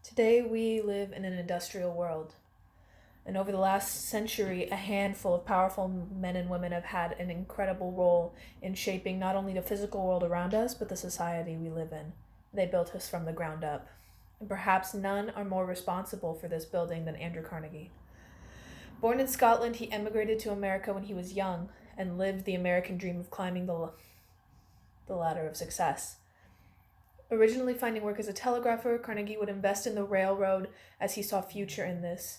Today we live in an industrial world, and over the last century, a handful of powerful men and women have had an incredible role in shaping not only the physical world around us, but the society we live in. They built us from the ground up. And perhaps none are more responsible for this building than Andrew Carnegie. Born in Scotland, he emigrated to America when he was young and lived the American dream of climbing the ladder of success. Originally finding work as a telegrapher, Carnegie would invest in the railroad as he saw future in this.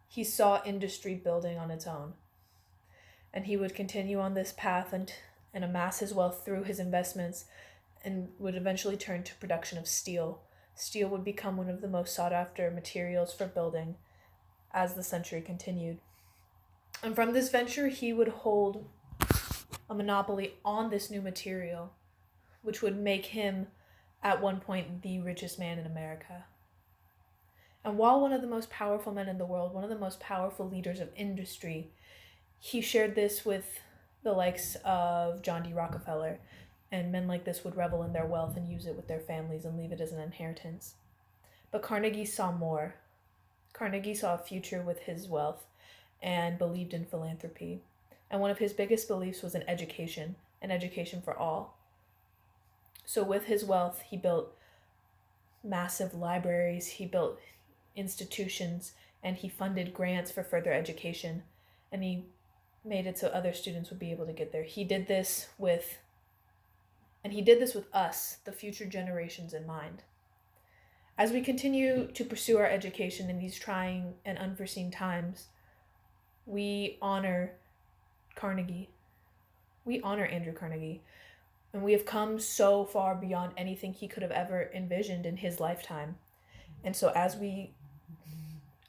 He saw industry building on its own. And he would continue on this path and amass his wealth through his investments and would eventually turn to production of steel. Steel would become one of the most sought after materials for building as the century continued. And from this venture, he would hold a monopoly on this new material, which would make him, at one point, the richest man in America. And while one of the most powerful men in the world, one of the most powerful leaders of industry, he shared this with the likes of John D. Rockefeller, and men like this would revel in their wealth and use it with their families and leave it as an inheritance. But Carnegie saw more. Carnegie saw a future with his wealth and believed in philanthropy. And one of his biggest beliefs was in education, an education for all. So with his wealth, he built massive libraries, he built institutions, and he funded grants for further education, and he made it so other students would be able to get there. He did this with us, the future generations, in mind. As we continue to pursue our education in these trying and unforeseen times, we honor Carnegie. We honor Andrew Carnegie. And we have come so far beyond anything he could have ever envisioned in his lifetime. And so as we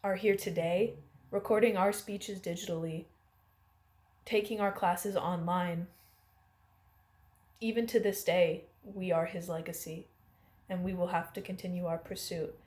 are here today, recording our speeches digitally, taking our classes online, even to this day, we are his legacy, and we will have to continue our pursuit